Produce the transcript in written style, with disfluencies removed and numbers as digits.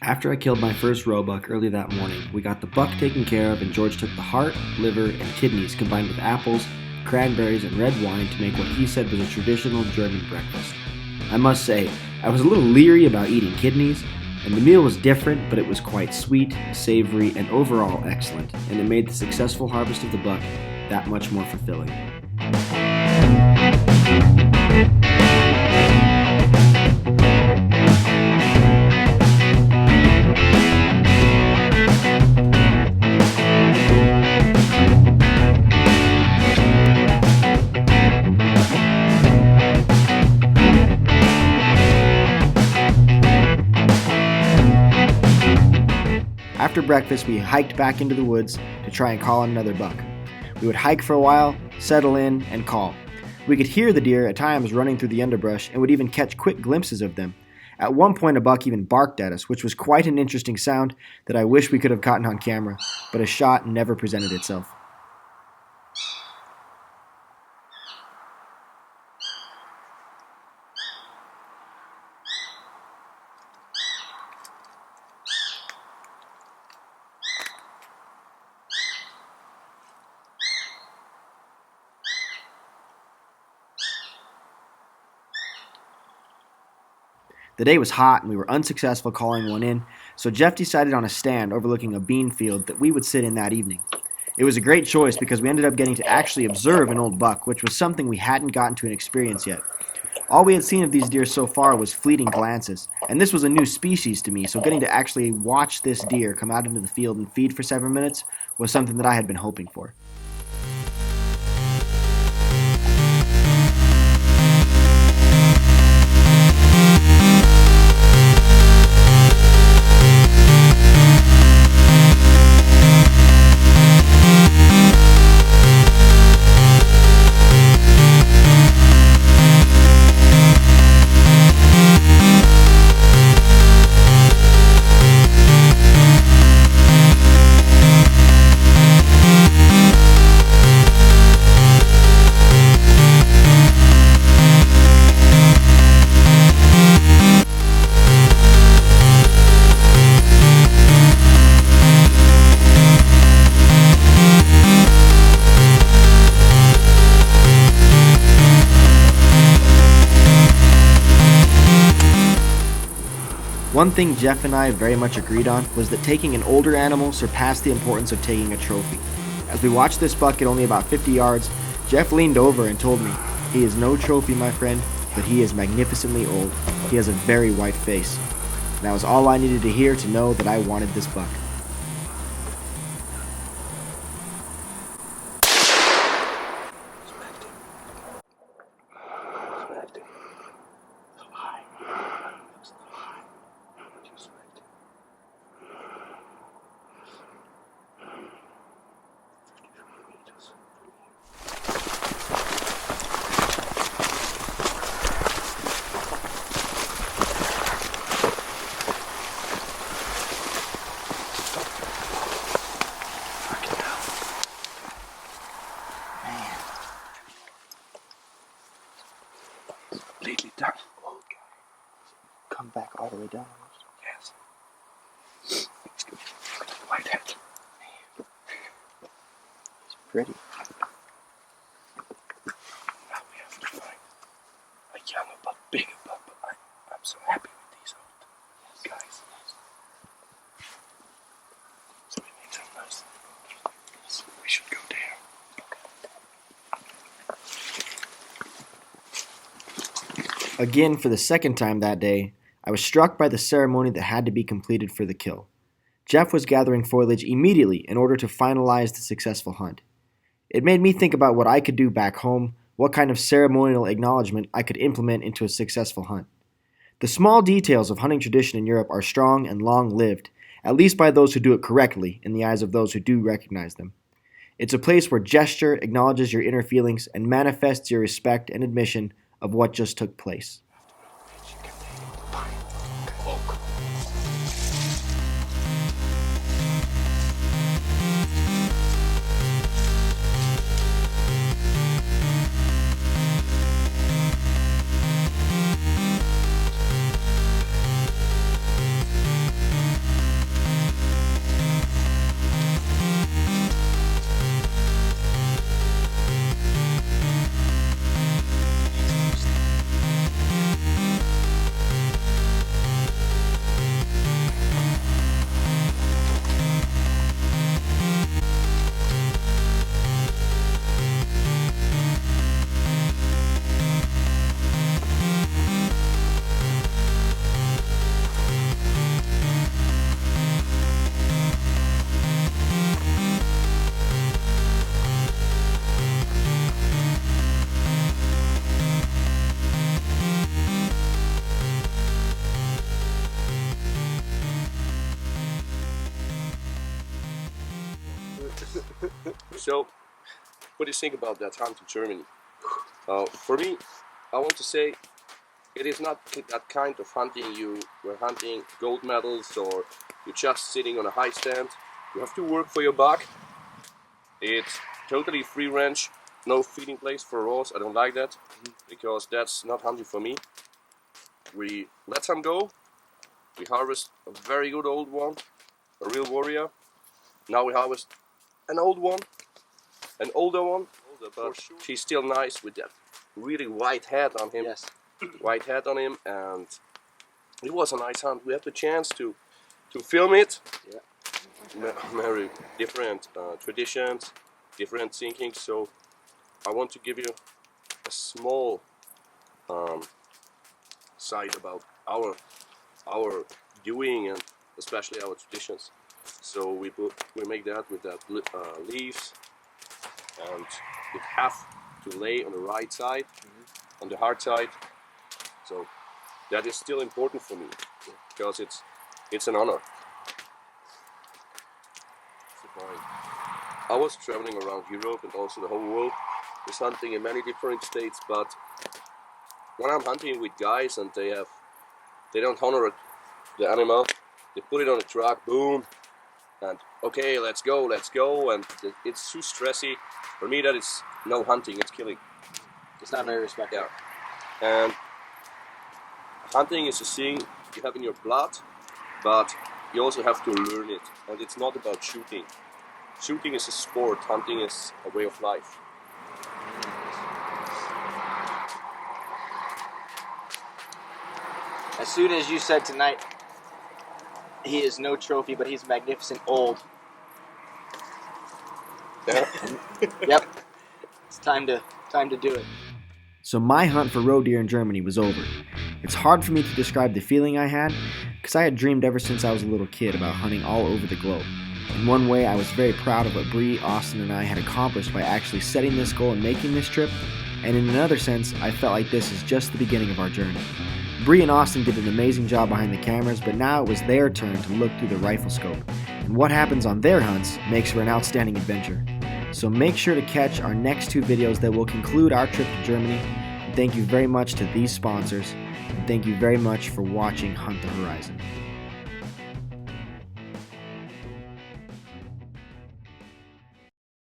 After I killed my first roebuck early that morning, we got the buck taken care of and George took the heart, liver, and kidneys combined with apples, cranberries, and red wine to make what he said was a traditional German breakfast. I must say, I was a little leery about eating kidneys, and the meal was different, but it was quite sweet, savory, and overall excellent, and it made the successful harvest of the buck that much more fulfilling. After breakfast, we hiked back into the woods to try and call on another buck. We would hike for a while, settle in, and call. We could hear the deer at times running through the underbrush and would even catch quick glimpses of them. At one point, a buck even barked at us, which was quite an interesting sound that I wish we could have gotten on camera, but a shot never presented itself. The day was hot and we were unsuccessful calling one in, so Jeff decided on a stand overlooking a bean field that we would sit in that evening. It was a great choice because we ended up getting to actually observe an old buck, which was something we hadn't gotten to experience yet. All we had seen of these deer so far was fleeting glances, and this was a new species to me, so getting to actually watch this deer come out into the field and feed for 7 minutes was something that I had been hoping for. One thing Jeff and I very much agreed on was that taking an older animal surpassed the importance of taking a trophy. As we watched this buck at only about 50 yards, Jeff leaned over and told me, "He is no trophy, my friend, but he is magnificently old. He has a very white face." And that was all I needed to hear to know that I wanted this buck. Completely done. Old guy. Come back all the way down. Yes. It's good. Look at the white head. It's pretty. Now we have to find a younger but bigger buck. But I'm so happy with these old guys. So we need some nice. We should go there. Again, for the second time that day, I was struck by the ceremony that had to be completed for the kill. Jeff was gathering foliage immediately in order to finalize the successful hunt. It made me think about what I could do back home, what kind of ceremonial acknowledgement I could implement into a successful hunt. The small details of hunting tradition in Europe are strong and long-lived, at least by those who do it correctly in the eyes of those who do recognize them. It's a place where gesture acknowledges your inner feelings and manifests your respect and admission of what just took place. So, what do you think about that hunt in Germany? For me, I want to say it is not that kind of hunting you were hunting gold medals or you're just sitting on a high stand. You have to work for your buck. It's totally free range, no feeding place for rows. I don't like that because that's not hunting for me. We let them go. We harvest a very good old one, a real warrior. Now we harvest an old one, an older one, but she's still nice with that really white head on him. Yes. White head on him, and it was a nice hunt. We had the chance to film it. Yeah. Very different traditions, different thinking. So I want to give you a small side about our doing and especially our traditions. So we make that with that leaves, and it have to lay on the right side, on the hard side. So that is still important for me because it's an honor. I was traveling around Europe and also the whole world, was hunting in many different states, but when I'm hunting with guys and they don't honor the animal, they put it on a truck, boom, and okay, let's go, and it's too stressy. For me, that is no hunting, it's killing. It's not very respectful. Yeah. And hunting is a thing you have in your blood, but you also have to learn it. And it's not about shooting. Shooting is a sport, hunting is a way of life. As soon as you said tonight, he is no trophy, but he's magnificent old. Yeah. Yep. It's time to do it. So my hunt for roe deer in Germany was over. It's hard for me to describe the feeling I had, because I had dreamed ever since I was a little kid about hunting all over the globe. In one way, I was very proud of what Bree, Austin, and I had accomplished by actually setting this goal and making this trip, and in another sense, I felt like this is just the beginning of our journey. Bree and Austin did an amazing job behind the cameras, but now it was their turn to look through the rifle scope, and what happens on their hunts makes for an outstanding adventure. So make sure to catch our next two videos that will conclude our trip to Germany. And thank you very much to these sponsors, and thank you very much for watching Hunt the Horizon.